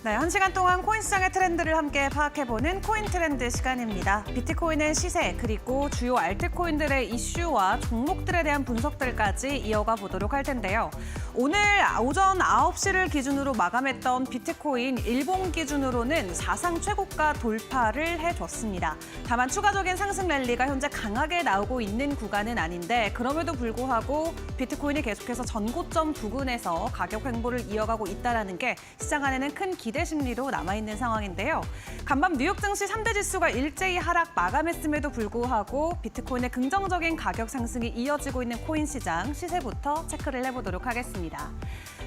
네, 1시간 동안 코인 시장의 트렌드를 함께 파악해보는 코인 트렌드 시간입니다. 비트코인의 시세, 그리고 주요 알트코인들의 이슈와 종목들에 대한 분석들까지 이어가 보도록 할 텐데요. 오늘 오전 9시를 기준으로 마감했던 비트코인 일봉 기준으로는 사상 최고가 돌파를 해줬습니다. 다만 추가적인 상승 랠리가 현재 강하게 나오고 있는 구간은 아닌데 그럼에도 불구하고 비트코인이 계속해서 전고점 부근에서 가격 횡보를 이어가고 있다는 게 시장 안에는 큰 기대 심리로 남아있는 상황인데요. 간밤 뉴욕 증시 3대 지수가 일제히 하락 마감했음에도 불구하고 비트코인의 긍정적인 가격 상승이 이어지고 있는 코인 시장 시세부터 체크를 해보도록 하겠습니다.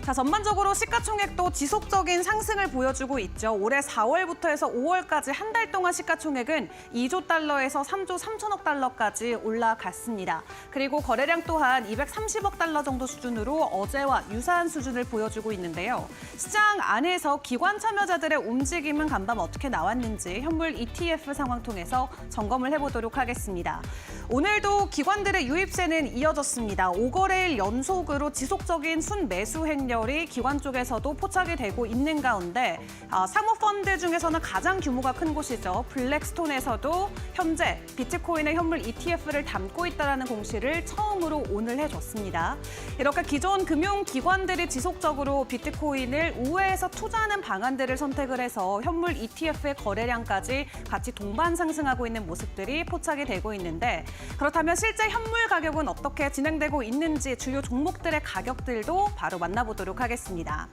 자, 전반적으로 시가총액도 지속적인 상승을 보여주고 있죠. 올해 4월부터 해서 5월까지 한 달 동안 시가총액은 2조 달러에서 3조 3천억 달러까지 올라갔습니다. 그리고 거래량 또한 230억 달러 정도 수준으로 어제와 유사한 수준을 보여주고 있는데요. 시장 안에서 기관 참여자들의 움직임은 간밤 어떻게 나왔는지 현물 ETF 상황 통해서 점검을 해보도록 하겠습니다. 오늘도 기관들의 유입세는 이어졌습니다. 5거래일 연속으로 지속적인 순매수 행렬이 기관 쪽에서도 포착이 되고 있는 가운데 사모펀드 중에서는 가장 규모가 큰 곳이죠. 블랙스톤에서도 현재 비트코인의 현물 ETF를 담고 있다는 공시를 처음으로 오늘 해줬습니다. 이렇게 기존 금융기관들이 지속적으로 비트코인을 우회해서 투자하는 방안들을 선택을 해서 현물 ETF의 거래량까지 같이 동반 상승하고 있는 모습들이 포착이 되고 있는데 그렇다면 실제 현물 가격은 어떻게 진행되고 있는지 주요 종목들의 가격들도 바로 만나보도록 하겠습니다.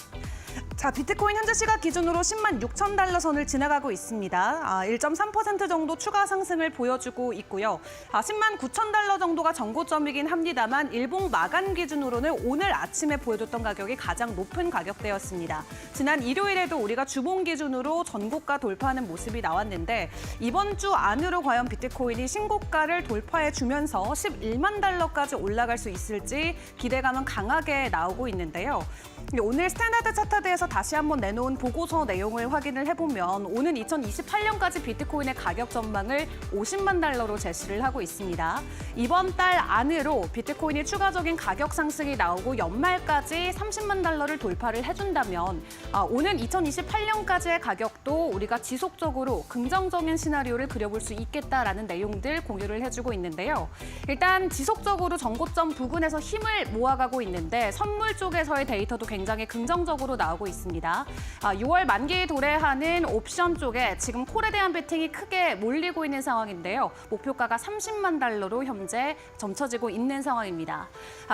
자, 비트코인 현재 시각 기준으로 10만 6천 달러 선을 지나가고 있습니다. 1.3% 정도 추가 상승을 보여주고 있고요. 10만 9천 달러 정도가 전고점이긴 합니다만 일봉 마감 기준으로는 오늘 아침에 보여줬던 가격이 가장 높은 가격대였습니다. 지난 일요일에도 우리가 주봉 기준으로 전고가 돌파하는 모습이 나왔는데 이번 주 안으로 과연 비트코인이 신고가를 돌파해 주면서 11만 달러까지 올라갈 수 있을지 기대감은 강하게 나오고 있는데요. 오늘 스탠다드 차트에서 다시 한번 내놓은 보고서 내용을 확인을 해보면 오는 2028년까지 비트코인의 가격 전망을 50만 달러로 제시를 하고 있습니다. 이번 달 안으로 비트코인이 추가적인 가격 상승이 나오고 연말까지 30만 달러를 돌파를 해준다면 오는 2028년까지의 가격도 우리가 지속적으로 긍정적인 시나리오를 그려볼 수 있겠다라는 내용들 공유를 해주고 있는데요. 일단 지속적으로 전고점 부근에서 힘을 모아가고 있는데 선물 쪽에서의 데이터도 굉장히 긍정적으로 나오고 있습니다. 6월 만기 도래하는 옵션 쪽에 지금 콜에 대한 베팅이 크게 몰리고 있는 상황인데요. 목표가가 30만 달러로 현재 점쳐지고 있는 상황입니다.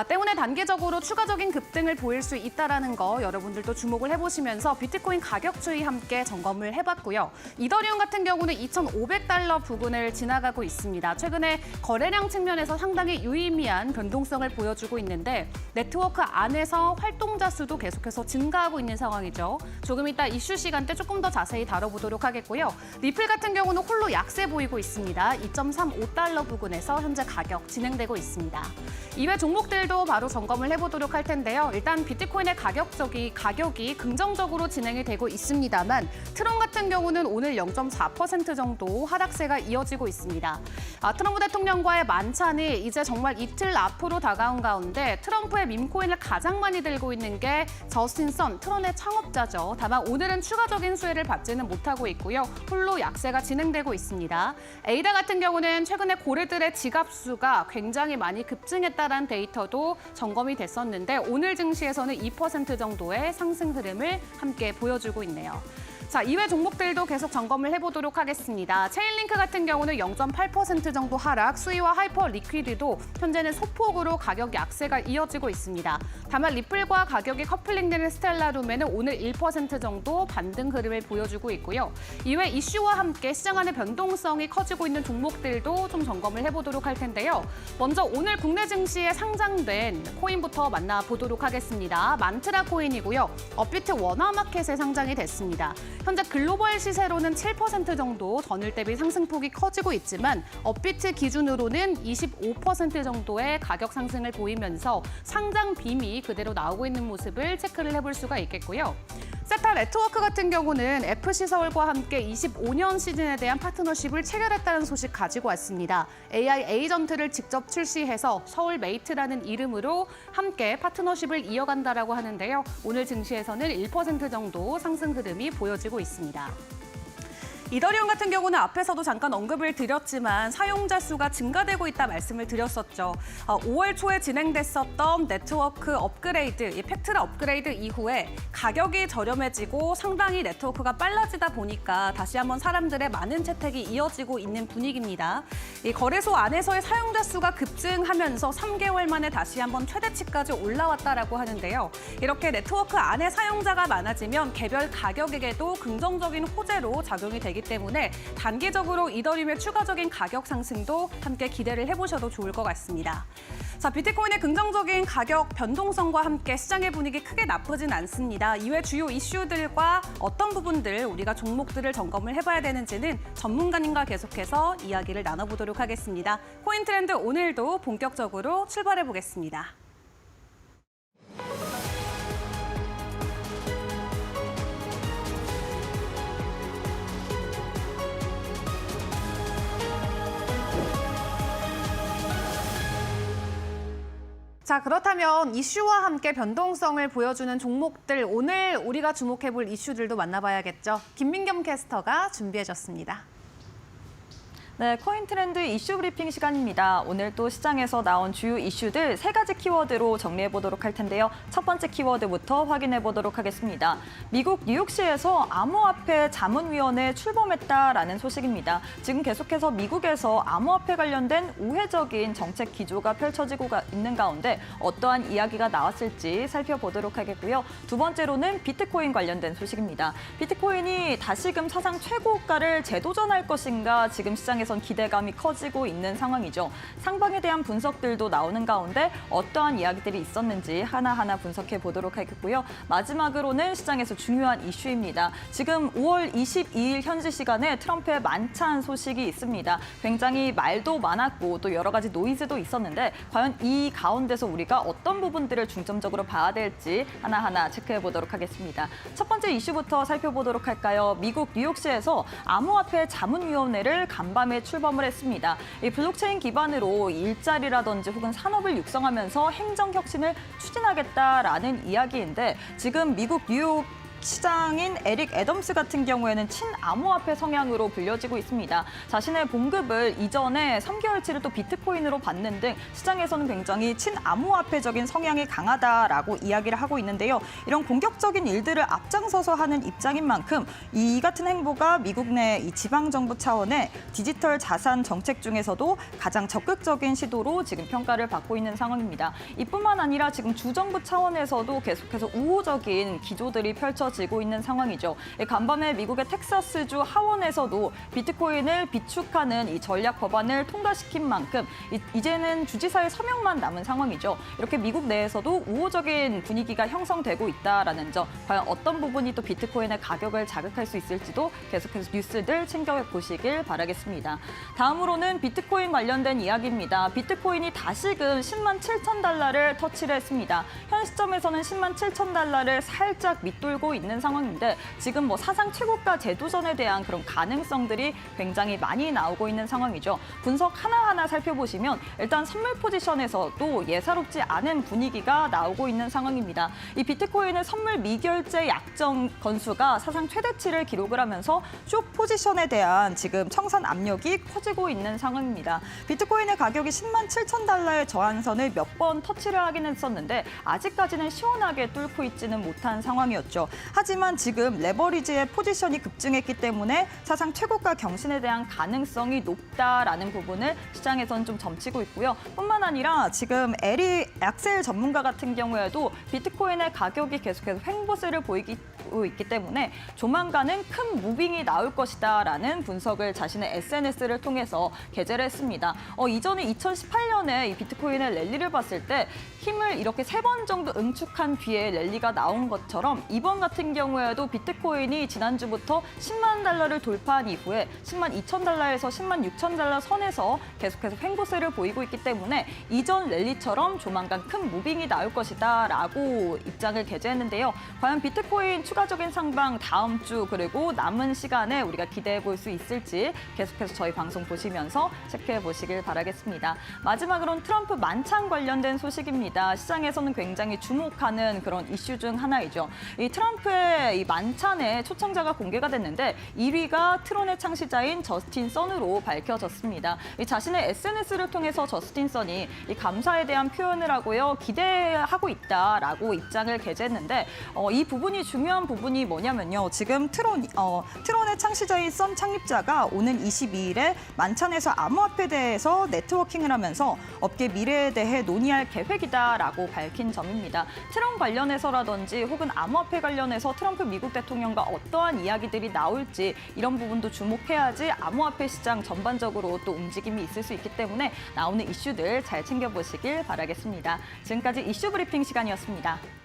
때문에 단기적으로 추가적인 급등을 보일 수 있다는 거 여러분들도 주목을 해보시면서 비트코인 가격 추이 함께 점검을 해봤고요. 이더리움 같은 경우는 2,500달러 부근을 지나가고 있습니다. 최근에 거래량 측면에서 상당히 유의미한 변동성을 보여주고 있는데 네트워크 안에서 활동자 수도 계속해서 증가하고 있는 상황이죠. 조금 이따 이슈 시간대 조금 더 자세히 다뤄보도록 하겠고요. 리플 같은 경우는 홀로 약세 보이고 있습니다. 2.35달러 부근에서 현재 가격 진행되고 있습니다. 이외 종목들도 바로 점검을 해보도록 할 텐데요. 일단 비트코인의 가격이 긍정적으로 진행이 되고 있습니다만 트럼 같은 경우는 오늘 0.4% 정도 하락세가 이어지고 있습니다. 트럼프 대통령과의 만찬이 이제 정말 이틀 앞으로 다가온 가운데 트럼프의 밈코인을 가장 많이 들고 있는 게 저스틴 선, 트론의 창업자죠. 다만 오늘은 추가적인 수혜를 받지는 못하고 있고요. 홀로 약세가 진행되고 있습니다. 에이다 같은 경우는 최근에 고래들의 지갑수가 굉장히 많이 급증했다는 데이터도 점검이 됐었는데 오늘 증시에서는 2% 정도의 상승 흐름을 함께 보여주고 있네요. 자, 이외 종목들도 계속 점검을 해보도록 하겠습니다. 체인링크 같은 경우는 0.8% 정도 하락, 수위와 하이퍼 리퀴드도 현재는 소폭으로 가격 약세가 이어지고 있습니다. 다만 리플과 가격이 커플링되는 스텔라룸에는 오늘 1% 정도 반등 흐름을 보여주고 있고요. 이외 이슈와 함께 시장 안의 변동성이 커지고 있는 종목들도 좀 점검을 해보도록 할 텐데요. 먼저 오늘 국내 증시에 상장된 코인부터 만나보도록 하겠습니다. 만트라 코인이고요. 업비트 원화마켓에 상장이 됐습니다. 현재 글로벌 시세로는 7% 정도 전일 대비 상승폭이 커지고 있지만 업비트 기준으로는 25% 정도의 가격 상승을 보이면서 상장 빔이 그대로 나오고 있는 모습을 체크를 해볼 수가 있겠고요. 세타 네트워크 같은 경우는 FC 서울과 함께 25년 시즌에 대한 파트너십을 체결했다는 소식 가지고 왔습니다. AI 에이전트를 직접 출시해서 서울 메이트라는 이름으로 함께 파트너십을 이어간다라고 하는데요. 오늘 증시에서는 1% 정도 상승 흐름이 보여지고 있습니다. 이더리움 같은 경우는 앞에서도 잠깐 언급을 드렸지만 사용자 수가 증가되고 있다 말씀을 드렸었죠. 5월 초에 진행됐었던 네트워크 업그레이드, 이 팩트라 업그레이드 이후에 가격이 저렴해지고 상당히 네트워크가 빨라지다 보니까 다시 한번 사람들의 많은 채택이 이어지고 있는 분위기입니다. 이 거래소 안에서의 사용자 수가 급증하면서 3개월 만에 다시 한번 최대치까지 올라왔다라고 하는데요. 이렇게 네트워크 안에 사용자가 많아지면 개별 가격에게도 긍정적인 호재로 작용이 되기 때문에 단기적으로 이더리움의 추가적인 가격 상승도 함께 기대를 해보셔도 좋을 것 같습니다. 자, 비트코인의 긍정적인 가격 변동성과 함께 시장의 분위기 크게 나쁘진 않습니다. 이외 주요 이슈들과 어떤 부분들 우리가 종목들을 점검을 해봐야 되는지는 전문가님과 계속해서 이야기를 나눠보도록 하겠습니다. 코인 트렌드 오늘도 본격적으로 출발해 보겠습니다. 자, 그렇다면 이슈와 함께 변동성을 보여주는 종목들, 오늘 우리가 주목해볼 이슈들도 만나봐야겠죠. 김민겸 캐스터가 준비해줬습니다. 네, 코인 트렌드 이슈 브리핑 시간입니다. 오늘 또 시장에서 나온 주요 이슈들 3가지 키워드로 정리해 보도록 할 텐데요. 첫 번째 키워드부터 확인해 보도록 하겠습니다. 미국 뉴욕시에서 암호화폐 자문위원회 출범했다라는 소식입니다. 지금 계속해서 미국에서 암호화폐 관련된 우회적인 정책 기조가 펼쳐지고 있는 가운데 어떠한 이야기가 나왔을지 살펴보도록 하겠고요. 두 번째로는 비트코인 관련된 소식입니다. 비트코인이 다시금 사상 최고가를 재도전할 것인가 지금 시장에서 기대감이 커지고 있는 상황이죠. 상방에 대한 분석들도 나오는 가운데 어떠한 이야기들이 있었는지 하나하나 분석해 보도록 하겠고요. 마지막으로는 시장에서 중요한 이슈입니다. 지금 5월 22일 현지 시간에 트럼프의 만찬 소식이 있습니다. 굉장히 말도 많았고 또 여러 가지 노이즈도 있었는데 과연 이 가운데서 우리가 어떤 부분들을 중점적으로 봐야 될지 하나하나 체크해 보도록 하겠습니다. 첫 번째 이슈부터 살펴보도록 할까요? 미국 뉴욕시에서 암호화폐 자문위원회를 간밤에 출범을 했습니다. 이 블록체인 기반으로 일자리라든지 혹은 산업을 육성하면서 행정혁신을 추진하겠다라는 이야기인데 지금 미국 뉴욕 시장인 에릭 애덤스 같은 경우에는 친암호화폐 성향으로 불려지고 있습니다. 자신의 봉급을 이전에 3개월치를 또 비트코인으로 받는 등 시장에서는 굉장히 친암호화폐적인 성향이 강하다라고 이야기를 하고 있는데요. 이런 공격적인 일들을 앞장서서 하는 입장인 만큼 이 같은 행보가 미국 내 이 지방정부 차원의 디지털 자산 정책 중에서도 가장 적극적인 시도로 지금 평가를 받고 있는 상황입니다. 이뿐만 아니라 지금 주정부 차원에서도 계속해서 우호적인 기조들이 펼쳐지고 있는 상황이죠. 간밤에 미국의 텍사스주 하원에서도 비트코인을 비축하는 이 전략 법안을 통과시킨 만큼 이제는 주지사의 서명만 남은 상황이죠. 이렇게 미국 내에서도 우호적인 분위기가 형성되고 있다라는 점, 과연 어떤 부분이 또 비트코인의 가격을 자극할 수 있을지도 계속해서 뉴스들 챙겨보시길 바라겠습니다. 다음으로는 비트코인 관련된 이야기입니다. 비트코인이 다시금 10만 7천 달러를 터치를 했습니다. 현 시점에서는 10만 7천 달러를 살짝 밑돌고 있는 상황인데 지금 뭐 사상 최고가 재도전에 대한 그런 가능성들이 굉장히 많이 나오고 있는 상황이죠. 분석 하나하나 살펴보시면 일단 선물 포지션에서도 예사롭지 않은 분위기가 나오고 있는 상황입니다. 이 비트코인의 선물 미결제 약정 건수가 사상 최대치를 기록을 하면서 숏 포지션에 대한 지금 청산 압력이 커지고 있는 상황입니다. 비트코인의 가격이 10만 7천 달러의 저항선을 몇 번 터치를 하긴 했었는데 아직까지는 시원하게 뚫고 있지는 못한 상황이었죠. 하지만 지금 레버리지의 포지션이 급증했기 때문에 사상 최고가 경신에 대한 가능성이 높다라는 부분을 시장에서는 좀 점치고 있고요. 뿐만 아니라 지금 에릭 악셀 전문가 같은 경우에도 비트코인의 가격이 계속해서 횡보세를 보이고 있기 때문에 조만간은 큰 무빙이 나올 것이다라는 분석을 자신의 SNS를 통해서 게재를 했습니다. 이전에 2018년에 이 비트코인의 랠리를 봤을 때 힘을 이렇게 3번 정도 응축한 뒤에 랠리가 나온 것처럼 이번 같은 경우에도 비트코인이 지난주부터 10만 달러를 돌파한 이후에 10만 2천 달러에서 10만 6천 달러 선에서 계속해서 횡보세를 보이고 있기 때문에 이전 랠리처럼 조만간 큰 무빙이 나올 것이다라고 입장을 게재했는데요. 과연 비트코인 추가 추가적인 상방 다음 주 그리고 남은 시간에 우리가 기대해 볼 수 있을지 계속해서 저희 방송 보시면서 체크해 보시길 바라겠습니다. 마지막으로는 트럼프 만찬 관련된 소식입니다. 시장에서는 굉장히 주목하는 그런 이슈 중 하나이죠. 이 트럼프의 이 만찬에 초청자가 공개가 됐는데 1위가 트론의 창시자인 저스틴 선으로 밝혀졌습니다. 이 자신의 SNS를 통해서 저스틴 선이 이 감사에 대한 표현을 하고요. 기대하고 있다라고 입장을 게재했는데 이 부분이 중요한 부분이 뭐냐면요. 지금 트론의 창시자인 선 창립자가 오는 22일에 만찬에서 암호화폐에 대해서 네트워킹을 하면서 업계 미래에 대해 논의할 계획이다라고 밝힌 점입니다. 트럼 관련해서라든지 혹은 암호화폐 관련해서 트럼프 미국 대통령과 어떠한 이야기들이 나올지 이런 부분도 주목해야지 암호화폐 시장 전반적으로 또 움직임이 있을 수 있기 때문에 나오는 이슈들 잘 챙겨보시길 바라겠습니다. 지금까지 이슈 브리핑 시간이었습니다.